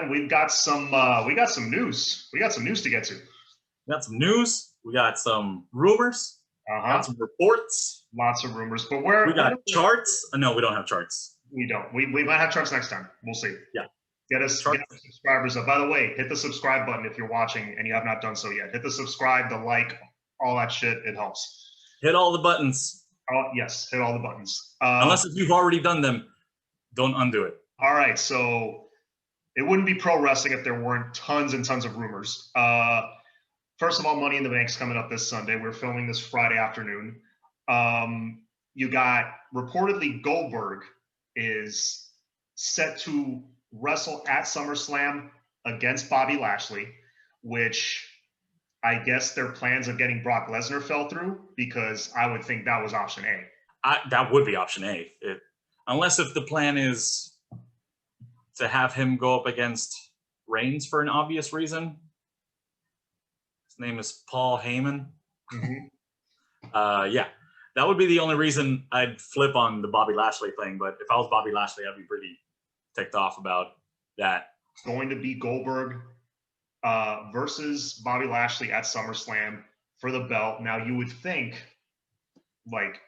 gentlemen, we got some news. We got some news to get to. We got some news. We got some rumors. Got some reports. Lots of rumors, but we got charts. No, we don't have charts. We don't. We might have charts next time. We'll see. Yeah. Get us subscribers up. By the way, hit the subscribe button if you're watching and you have not done so yet. Hit the subscribe, the like, all that shit. It helps. Hit all the buttons. Oh, yes, hit all the buttons. Unless if you've already done them, don't undo it. All right, so it wouldn't be pro wrestling if there weren't tons and tons of rumors. First of all, Money in the Bank's coming up this Sunday. We're filming this Friday afternoon. You got reportedly Goldberg is set to wrestle at SummerSlam against Bobby Lashley, which I guess their plans of getting Brock Lesnar fell through, because I would think that was option A. That would be option A. Unless if the plan is to have him go up against Reigns for an obvious reason. His name is Paul Heyman. Mm-hmm. Yeah, that would be the only reason I'd flip on the Bobby Lashley thing. But if I was Bobby Lashley, I'd be pretty ticked off about that. It's going to be Goldberg versus Bobby Lashley at SummerSlam for the belt. Now, you would think, like,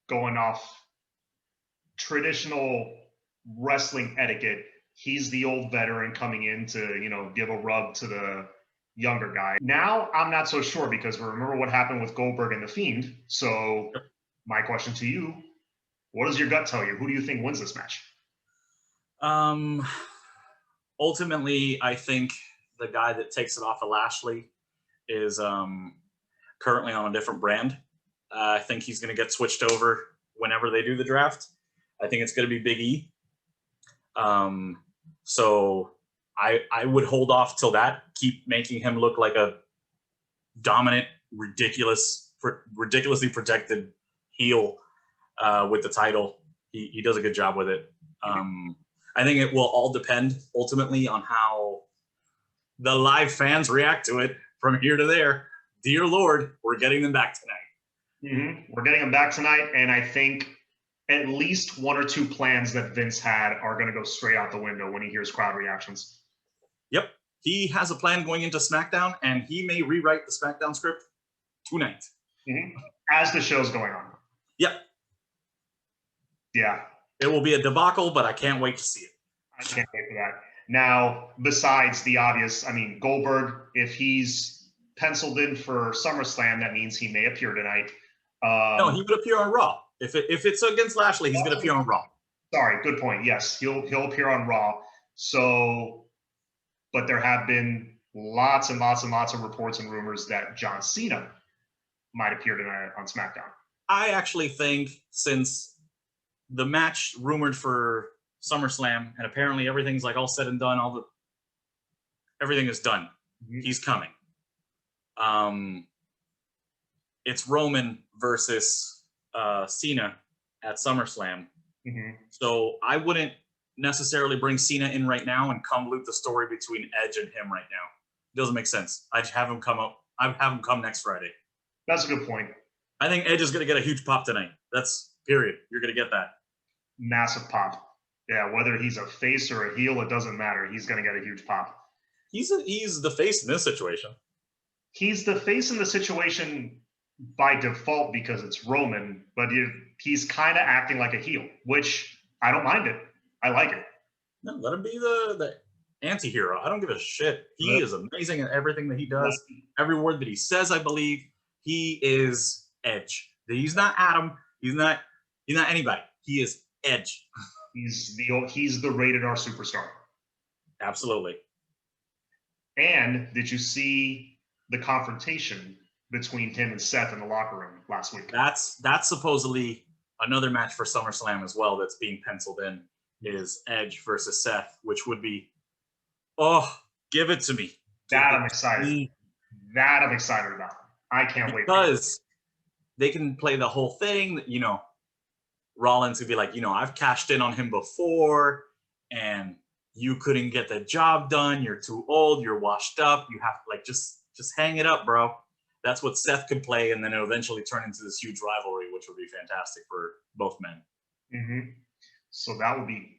going off traditional wrestling etiquette, he's the old veteran coming in to, give a rub to the younger guy. Now, I'm not so sure, because remember what happened with Goldberg and The Fiend. So my question to you, what does your gut tell you? Who do you think wins this match? Ultimately, I think the guy that takes it off of Lashley is currently on a different brand. I think he's going to get switched over whenever they do the draft. I think it's going to be Big E. So I would hold off till that. Keep making him look like a dominant, ridiculously protected heel with the title. He does a good job with it. I think it will all depend ultimately on how the live fans react to it from here to there. Dear Lord, we're getting them back tonight. Mm-hmm. We're getting them back tonight, and I think at least one or two plans that Vince had are going to go straight out the window when he hears crowd reactions. Yep. He has a plan going into SmackDown, and he may rewrite the SmackDown script tonight. Mm-hmm. As the show's going on. Yep. Yeah. It will be a debacle, but I can't wait to see it. I can't wait for that. Now, besides the obvious, Goldberg, if he's penciled in for SummerSlam, that means he may appear tonight. No, he would appear on Raw. If it's against Lashley, he's going to appear on Raw. Sorry, good point. Yes, he'll appear on Raw. So, but there have been lots and lots and lots of reports and rumors that John Cena might appear tonight on SmackDown. I actually think, since the match rumored for SummerSlam, and apparently everything's like all said and done, everything is done. Mm-hmm. He's coming. It's Roman versus Cena at SummerSlam. Mm-hmm. So I wouldn't necessarily bring Cena in right now and convolute the story between Edge and him right now. It doesn't make sense. I'd have him come up. I'd have him come next Friday. That's a good point. I think Edge is going to get a huge pop tonight. That's period. You're going to get that. Massive pop. Yeah, whether he's a face or a heel, it doesn't matter. He's going to get a huge pop. He's the face in this situation. He's the face in the situation by default because it's Roman, but he's kind of acting like a heel, which I don't mind it. I like it. No, let him be the anti-hero. I don't give a shit. He is amazing at everything that he does. Every word that he says, I believe. He is Edge. He's not Adam. He's not anybody. He is Edge. He's the rated R superstar. Absolutely. And did you see the confrontation between him and Seth in the locker room last week? That's supposedly another match for SummerSlam as well that's being penciled in, is Edge versus Seth, which would be, give it to me. That I'm excited. That I'm excited about. I can't wait. Because they can play the whole thing, Rollins would be like, I've cashed in on him before, and you couldn't get the job done. You're too old. You're washed up. You have just hang it up, bro. That's what Seth could play, and then it'll eventually turn into this huge rivalry, which would be fantastic for both men. Mm-hmm. So that would be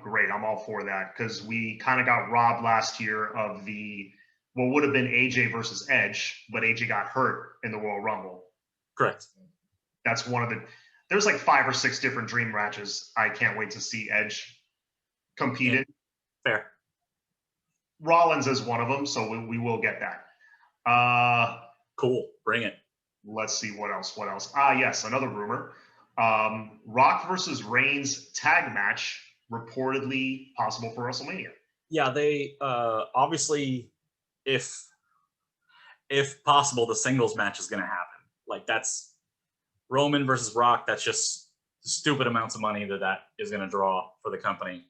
great. I'm all for that because we kind of got robbed last year of the what would have been AJ versus Edge, but AJ got hurt in the Royal Rumble. Correct. That's one of the. There's like 5 or 6 different dream matches. I can't wait to see Edge compete in. Fair. Rollins is one of them, so we will get that. Cool. Bring it. Let's see what else. What else? Yes, another rumor. Rock versus Reigns tag match reportedly possible for WrestleMania. Yeah, they obviously, if possible, the singles match is going to happen. Like that's Roman versus Rock. That's just stupid amounts of money that is going to draw for the company.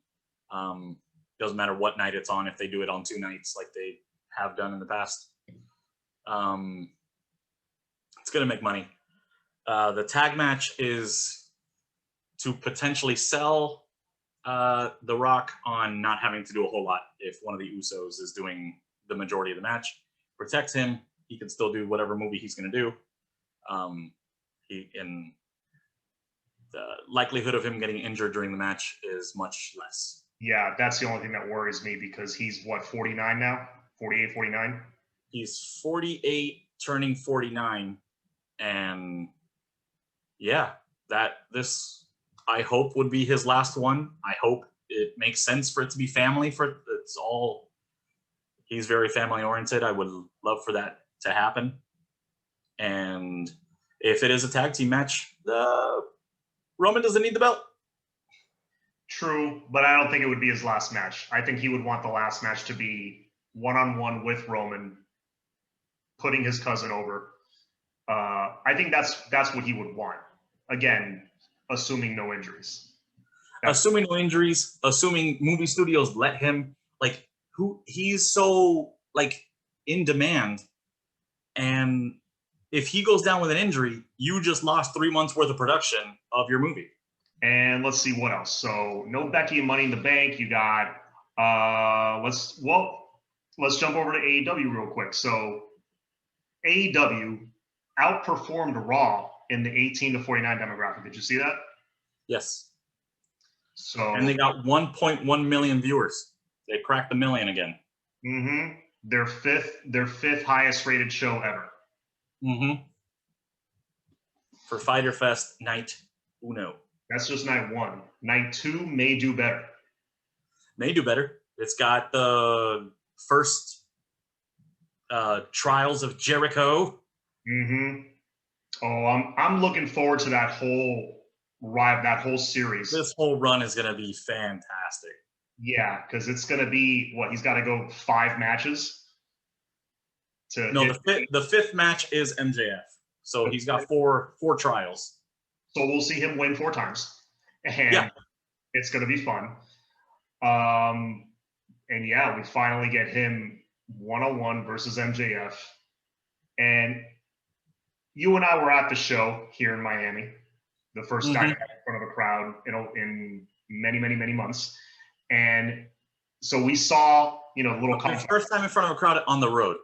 Doesn't matter what night it's on if they do it on 2 nights like they have done in the past. It's going to make money. The tag match is to potentially sell The Rock on not having to do a whole lot if one of the Usos is doing the majority of the match. Protects him. He can still do whatever movie he's going to do. And the likelihood of him getting injured during the match is much less. Yeah, that's the only thing that worries me because he's, 49 now? 48, 49? He's 48, turning 49. And yeah, this I hope would be his last one. I hope it makes sense for it to be family. He's very family oriented. I would love for that to happen. And if it is a tag team match, Roman doesn't need the belt. True, but I don't think it would be his last match. I think he would want the last match to be one-on-one with Roman, putting his cousin over. I think that's what he would want. Again, assuming no injuries. Assuming no injuries, assuming movie studios let him, he's so in demand, and if he goes down with an injury, you just lost 3 months worth of production of your movie. And let's see what else. So no Becky and Money in the Bank. You got let's jump over to AEW real quick. So AEW outperformed Raw in the 18 to 49 demographic. Did you see that? Yes. So and they got 1.1 million viewers. They cracked the million again. Mm-hmm. Their fifth highest rated show ever. Mm-hmm. For Fyter Fest night uno. That's just night 1. Night 2 may do better. May do better. It's got the first Trials of Jericho. Mm-hmm. Oh, I'm looking forward to that whole series. This whole run is going to be fantastic. Yeah, because it's going to be he's got to go 5 matches. The fifth match is MJF, so he's got four trials. So we'll see him win 4 times, and it's going to be fun. And yeah, we finally get him 1-on-1 versus MJF, and you and I were at the show here in Miami, the first time in front of a crowd in many, many, many months. And so we saw, little first time in front of a crowd on the road.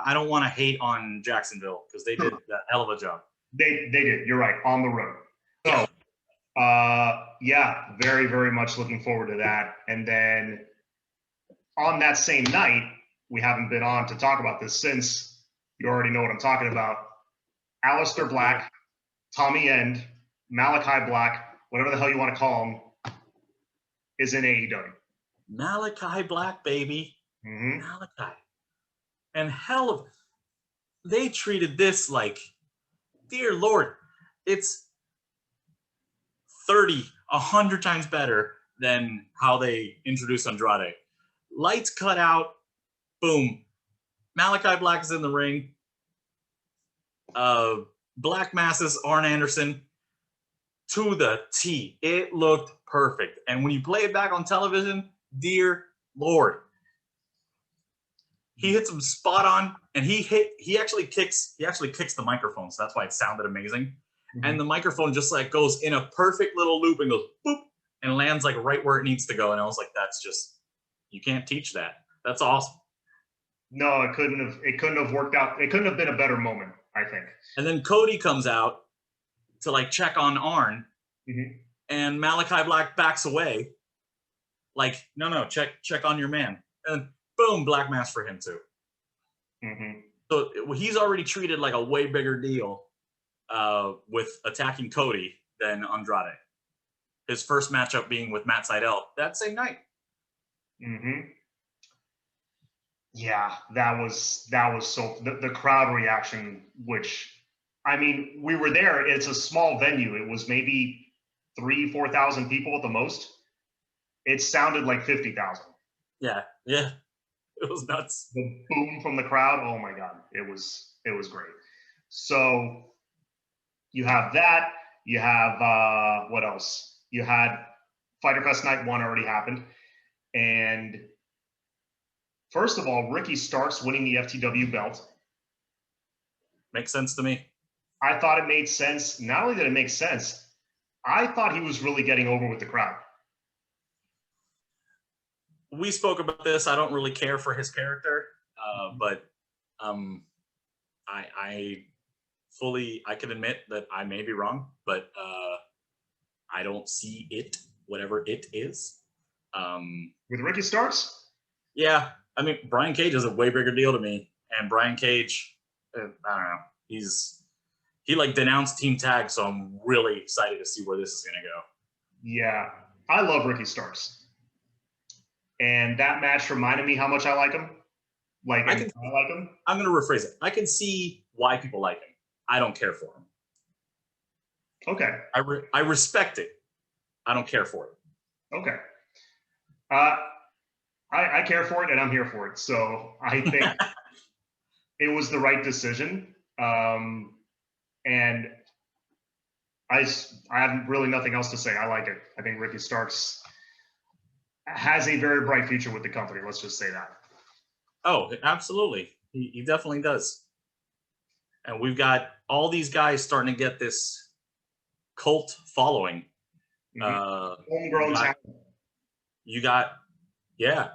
I don't want to hate on Jacksonville because they did that hell of a job. They did. You're right. On the road. So, very, very much looking forward to that. And then on that same night, we haven't been on to talk about this since you already know what I'm talking about. Aleister Black, Tommy End, Malachi Black, whatever the hell you want to call him, is in AEW. Malachi Black, baby. Mm-hmm. Malachi. And they treated this dear Lord, it's 100 times better than how they introduced Andrade. Lights cut out, boom. Malachi Black is in the ring. Black Masses, Arn Anderson, to the T. It looked perfect. And when you play it back on television, dear Lord, he hits him spot on, and he actually kicks the microphone, so that's why it sounded amazing. Mm-hmm. And the microphone just goes in a perfect little loop and goes boop and lands right where it needs to go. And I was like, that's just, you can't teach that. That's awesome. No, it couldn't have worked out. It couldn't have been a better moment, I think. And then Cody comes out to check on Arn, And Malachi Black backs away. Like, no, check on your man. And boom, black mass for him too. Mm-hmm. So he's already treated like a way bigger deal with attacking Cody than Andrade. His first matchup being with Matt Sydal that same night. Mm-hmm. Yeah, that was so the crowd reaction, which I mean, we were there. It's a small venue. It was maybe 3,000-4,000 people at the most. It sounded like 50,000. Yeah, it was nuts. The boom from the crowd. Oh my God, it was great. So you have that. You have what else? You had Fyter Fest Night 1 already happened, and first of all, Ricky Starks winning the FTW belt. Makes sense to me. I thought it made sense. Not only did it make sense, I thought he was really getting over with the crowd. We spoke about this. I don't really care for his character, but I can admit that I may be wrong, but I don't see it, whatever it is. With Ricky Starks? Yeah, I mean, Brian Cage is a way bigger deal to me, and Brian Cage, I don't know, he like denounced Team Tag, so I'm really excited to see where this is gonna go. Yeah, I love Ricky Starks, and that match reminded me how much I like him. I like him. I'm gonna rephrase it. I can see why people like him. I don't care for him. Okay. I respect it. I don't care for it. Okay. I care for it, and I'm here for it. So I think it was the right decision. And I have really nothing else to say. I like it. I think Ricky Starks has a very bright future with the company. Let's just say that. Oh, absolutely. He definitely does. And we've got all these guys starting to get this cult following. Mm-hmm. Homegrown talent. You got,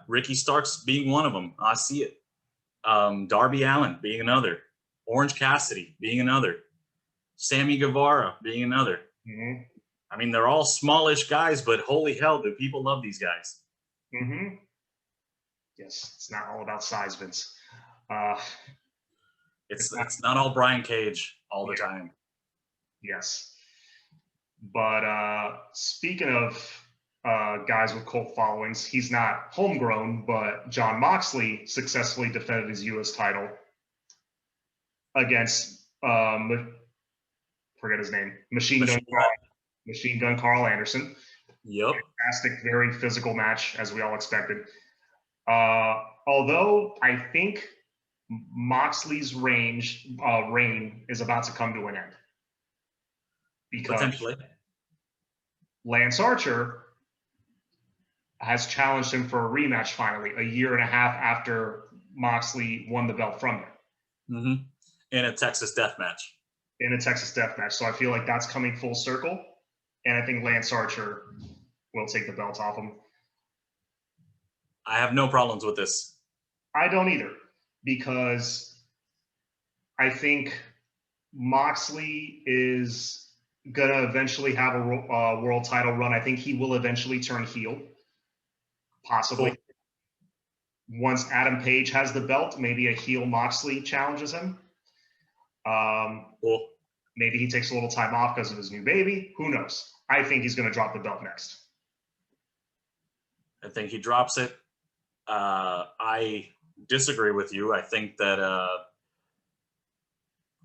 Ricky Starks being one of them. I see it. Darby Allin being another. Orange Cassidy being another. Sammy Guevara being another. Mm-hmm. I mean, they're all smallish guys, but holy hell, do people love these guys? Mm-hmm. Yes, it's not all about size, Vince. It's not all Brian Cage all the time. Yes. But speaking of guys with cult followings, he's not homegrown, but Jon Moxley successfully defended his U.S. title against forget his name, Machine Gun Carl Anderson. Yep. Fantastic, very physical match, as we all expected. Although I think Moxley's reign is about to come to an end. Because potentially. Lance Archer has challenged him for a rematch finally, a year and a half after Moxley won the belt from him. Mm-hmm. In a Texas death match. So I feel like that's coming full circle. And I think Lance Archer will take the belt off him. I have no problems with this. I don't either, because I think Moxley is going to eventually have a world title run. I think he will eventually turn heel, possibly. Cool. Once Adam Page has the belt, maybe a heel Moxley challenges him. Cool. Maybe he takes a little time off because of his new baby. Who knows? I think he's going to drop the belt next. I think he drops it. I disagree with you. I think that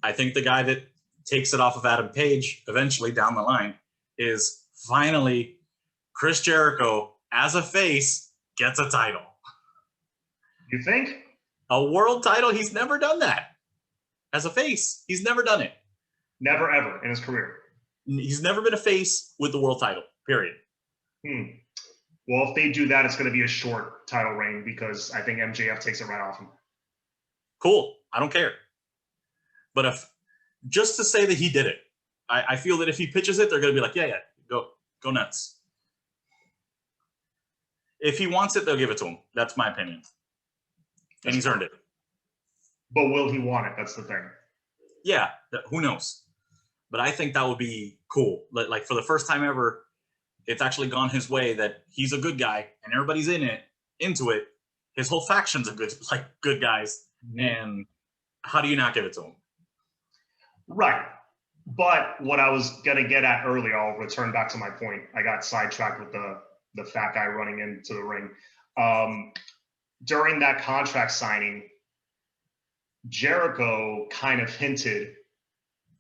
the guy that takes it off of Adam Page eventually down the line is finally Chris Jericho as a face gets a title. You think? A world title? He's never done that. As a face, he's never done it. Never, ever in his career. He's never been a face with the world title, period. Well, if they do that, it's going to be a short title reign because I think MJF takes it right off him. Cool. I don't care. But just to say that he did it, I feel that if he pitches it, they're going to be like, yeah, go nuts. If he wants it, they'll give it to him. That's my opinion. And he's earned it. But will he want it? That's the thing. Yeah, who knows? But I think that would be cool. Like for the first time ever, it's actually gone his way, that he's a good guy and everybody's into it. His whole faction's a good guys. Mhm. And how do you not give it to him? Right. But what I was gonna get at earlier, I'll return back to my point. I got sidetracked with the fat guy running into the ring. During that contract signing, Jericho kind of hinted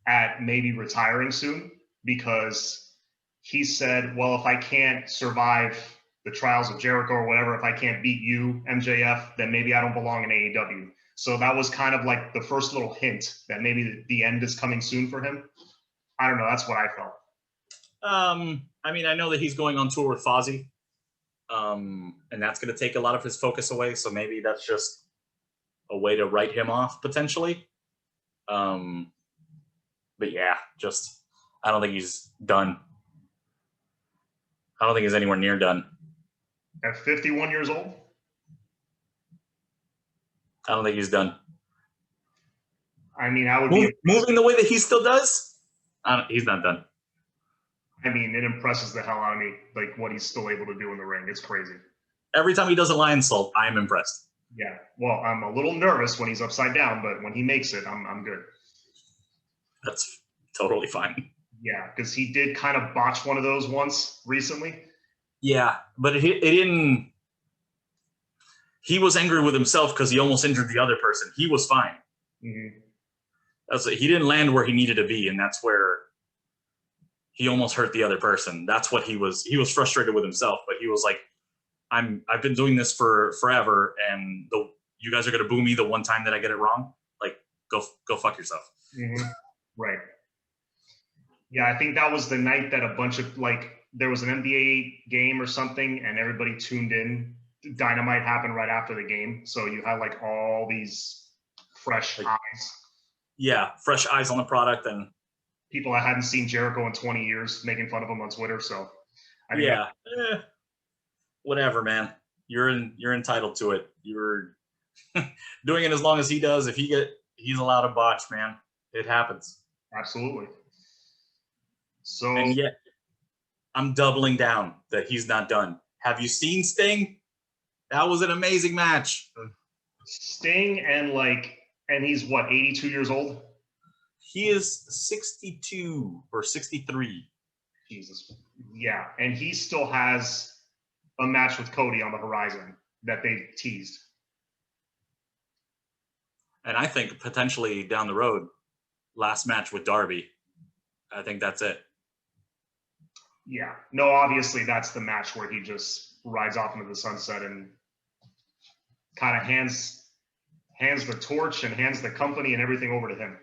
at maybe retiring soon, because he said, well, if I can't survive the trials of Jericho or whatever, if I can't beat you, MJF, then maybe I don't belong in AEW. So that was kind of like the first little hint that maybe the end is coming soon for him. I don't know. That's what I felt. I mean, I know that he's going on tour with Fozzy, and that's going to take a lot of his focus away. So maybe that's just a way to write him off potentially. But yeah, just I don't think he's done. I don't think he's anywhere near done. At 51 years old? I don't think he's done. I mean, I would be moving the way that he still does. He's not done. I mean, it impresses the hell out of me, like what he's still able to do in the ring. It's crazy. Every time he does a lion salt, I am impressed. Yeah. Well, I'm a little nervous when he's upside down, but when he makes it, I'm good. That's totally fine. Yeah, because he did kind of botch one of those once recently. Yeah, but it didn't. He was angry with himself because he almost injured the other person. He was fine. Mm-hmm. He didn't land where he needed to be, and that's where he almost hurt the other person. That's what he was. He was frustrated with himself, but he was like, I've been doing this for forever, and you guys are gonna boo me the one time that I get it wrong. Like, go fuck yourself. Mm-hmm. Right. Yeah, I think that was the night that a bunch of there was an NBA game or something, and everybody tuned in. Dynamite happened right after the game, so you had like all these fresh eyes. Yeah, fresh eyes on the product, and people that hadn't seen Jericho in 20 years making fun of him on Twitter. So, whatever, man. You're entitled to it. You're doing it as long as he does. If he's allowed to botch, man. It happens. Absolutely. So, and yet, I'm doubling down that he's not done. Have you seen Sting? That was an amazing match. Sting and he's what, 82 years old? He is 62 or 63. Jesus. Yeah, and he still has a match with Cody on the horizon that they teased. And I think potentially down the road, last match with Darby. I think that's it. Yeah. No, obviously that's the match where he just rides off into the sunset and kind of hands the torch and hands the company and everything over to him.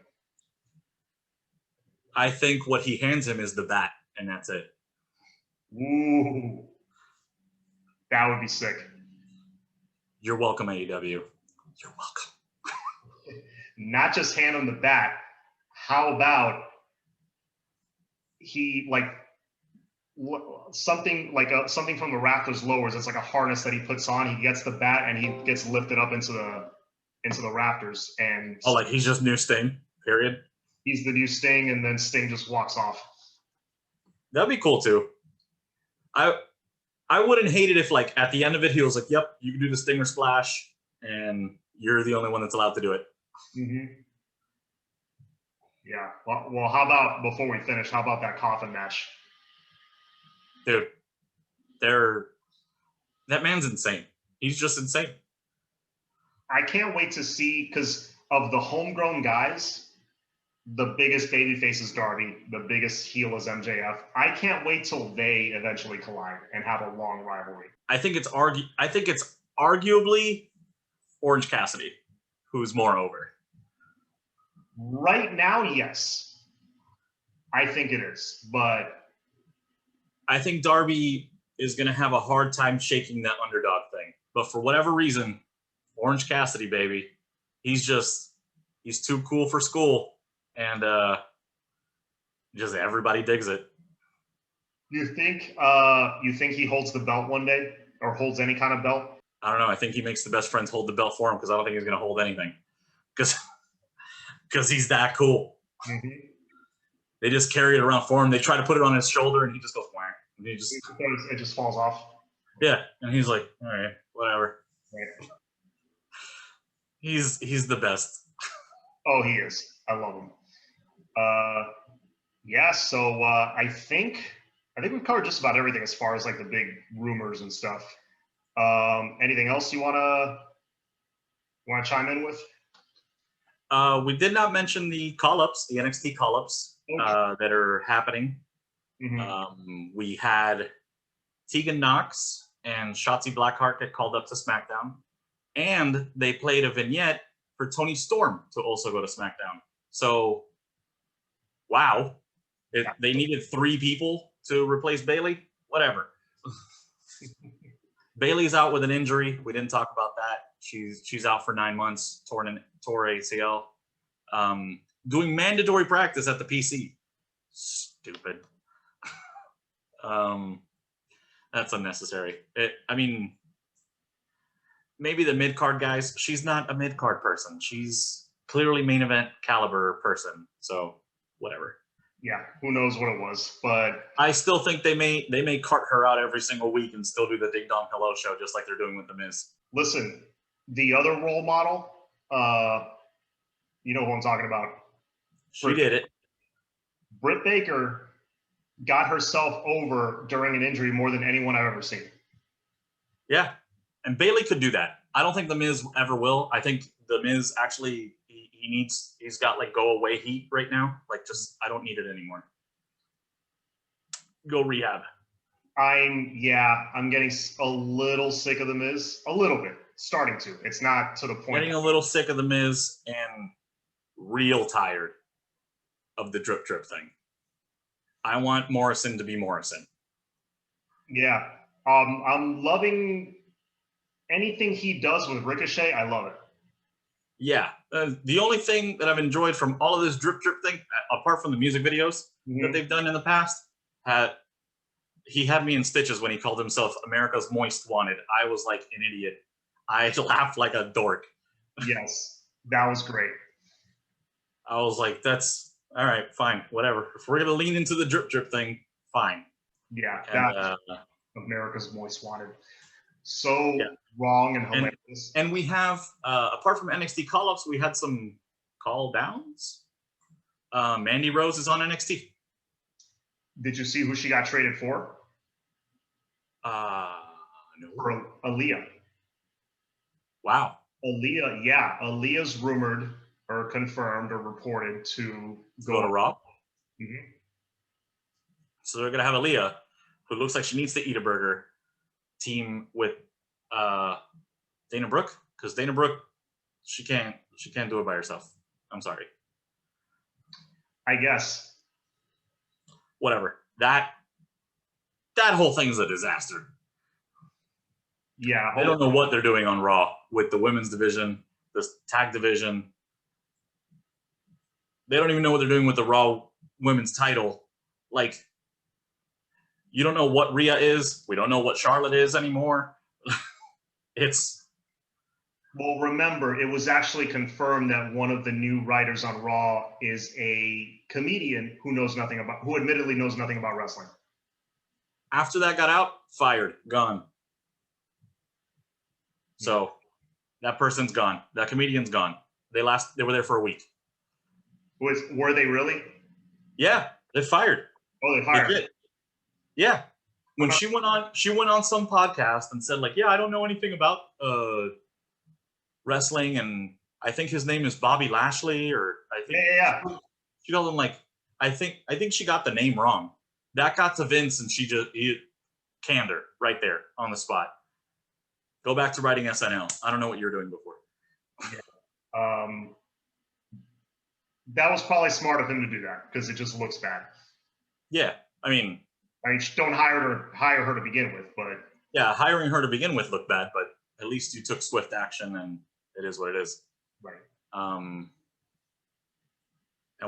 I think what he hands him is the bat, and that's it. Ooh. That would be sick. You're welcome, AEW. You're welcome. Not just hand him the bat. How about he something from the rafters lowers? It's like a harness that he puts on. He gets the bat and he gets lifted up into the rafters. And like he's just new Sting. Period. He's the new Sting, and then Sting just walks off. That'd be cool too. I wouldn't hate it if at the end of it he was like, "Yep, you can do the Stinger splash, and you're the only one that's allowed to do it." Mm-hmm. Yeah. Well, how about before we finish? How about that coffin match? Dude, that man's insane. He's just insane. I can't wait to see, because of the homegrown guys, the biggest babyface is Darby, the biggest heel is MJF. I can't wait till they eventually collide and have a long rivalry. I think it's arguably Orange Cassidy who's more over. Right now, yes. I think it is, but I think Darby is going to have a hard time shaking that underdog thing. But for whatever reason, Orange Cassidy, baby, he's too cool for school. And just everybody digs it. You think he holds the belt one day, or holds any kind of belt? I don't know. I think he makes the best friends hold the belt for him, because I don't think he's going to hold anything. Because he's that cool. Mm-hmm. They just carry it around for him. They try to put it on his shoulder, and he just goes whack. And he just It just falls off. yeah, and he's like, all right, whatever. Right. He's the best. Oh, he is. I love him. Yeah. So I think we've covered just about everything as far as like the big rumors and stuff. Anything else you wanna chime in with? We did not mention the call-ups, the NXT call-ups that are happening. We had Tegan Knox and Shotzi Blackheart get called up to SmackDown, and they played a vignette for Toni Storm to also go to SmackDown. So, wow, they needed 3 people to replace Bayley. Whatever. Bayley's out with an injury. We didn't talk about that. She's out for 9 months, tore ACL. Doing mandatory practice at the PC. Stupid. That's unnecessary. I mean, maybe the mid-card guys. She's not a mid-card person. She's clearly main event caliber person. So whatever. Yeah, who knows what it was, but I still think they may cart her out every single week and still do the Ding Dong Hello show just like they're doing with The Miz. Listen, the other role model, you know who I'm talking about. She did it. Britt Baker got herself over during an injury more than anyone I've ever seen. Yeah, and Bayley could do that. I don't think The Miz ever will. I think The Miz actually he's got like go away heat right now. Like just I don't need it anymore. Go rehab. I'm getting a little sick of The Miz. A little bit. Starting to. It's not to the point. Getting a little sick of The Miz and real tired of the drip thing. I want Morrison to be Morrison. Yeah. I'm loving anything he does with Ricochet. I love it. Yeah. The only thing that I've enjoyed from all of this drip thing, apart from the music videos that they've done in the past, he had me in stitches when he called himself America's Moist Wanted. I was like an idiot. I laughed like a dork. Yes, that was great. I was like, that's all right, fine, whatever. If we're going to lean into the drip thing, fine. Yeah, that's America's Moist Wanted. So wrong and hilarious. And we have, apart from NXT call-ups, we had some call-downs. Mandy Rose is on NXT. Did you see who she got traded for? No. For Aaliyah. Wow. Aaliyah, yeah. Aaliyah's rumored or confirmed or reported to go to Raw. Mm-hmm. So they're going to have Aaliyah, who looks like she needs to eat a burger, team with Dana Brooke, because Dana Brooke, she can't do it by herself. I'm sorry. I guess. Whatever. That whole thing's a disaster. Yeah. I don't know what they're doing on Raw with the women's division, the tag division. They don't even know what they're doing with the Raw women's title. Like, you don't know what Rhea is. We don't know what Charlotte is anymore. Well, remember, it was actually confirmed that one of the new writers on Raw is a comedian who admittedly knows nothing about wrestling. After that got out, fired, gone. So that person's gone. That comedian's gone. They were there for a week. Were they really? Yeah, they fired. Oh, they fired. They did. Yeah. When she went on some podcast and said like, yeah, I don't know anything about wrestling, and I think his name is Bobby Lashley, or I think she told him like, I think she got the name wrong. That got to Vince, and he canned her right there on the spot. Go back to writing SNL. I don't know what you were doing before. That was probably smart of him to do that because it just looks bad. Yeah, I mean, don't hire her to begin with, but yeah, hiring her to begin with looked bad, but at least you took swift action, and it is what it is. Right. And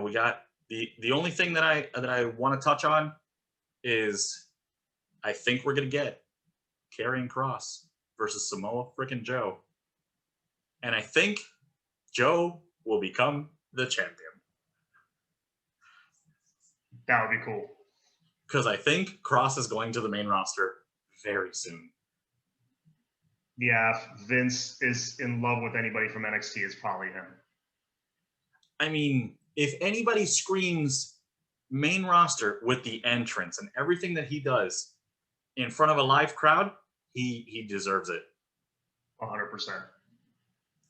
we got the only thing that I want to touch on is I think we're gonna get Karrion Kross versus Samoa frickin' Joe, and I think Joe will become the champion. That would be cool. because I think Cross is going to the main roster very soon. Yeah, if Vince is in love with anybody from NXT, it's probably him. I mean, if anybody screams main roster with the entrance and everything that he does in front of a live crowd, he deserves it. 100%.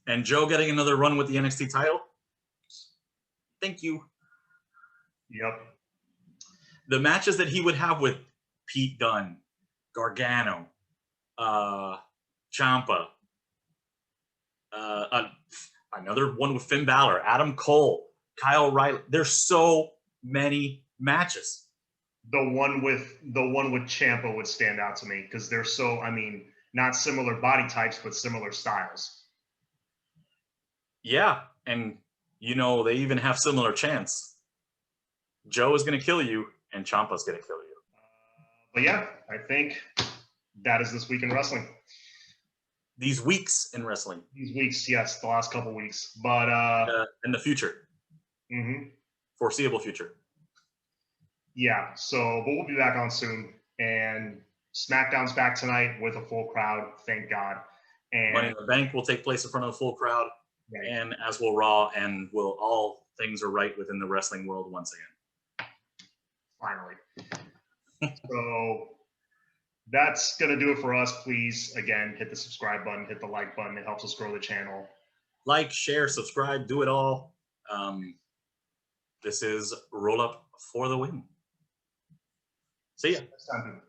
And Joe getting another run with the NXT title, thank you. Yep. The matches that he would have with Pete Dunne, Gargano, Ciampa, another one with Finn Balor, Adam Cole, Kyle O'Reilly. There's so many matches. The one with Ciampa would stand out to me because they're so, I mean, not similar body types, but similar styles. Yeah, and you know, they even have similar chants. Joe is going to kill you, and Ciampa's going to kill you. But yeah, I think that is this week in wrestling. These weeks in wrestling. These weeks, yes, the last couple weeks. But in the future. Mm-hmm. Foreseeable future. Yeah, so but we'll be back on soon. And SmackDown's back tonight with a full crowd, thank God. And Money in the Bank will take place in front of a full crowd. Right. And as will Raw, and will all things are right within the wrestling world once again. Finally. So that's going to do it for us. Please, again, hit the subscribe button, hit the like button. It helps us grow the channel. Like, share, subscribe, do it all. This is Roll Up for the Win. See ya. Next time.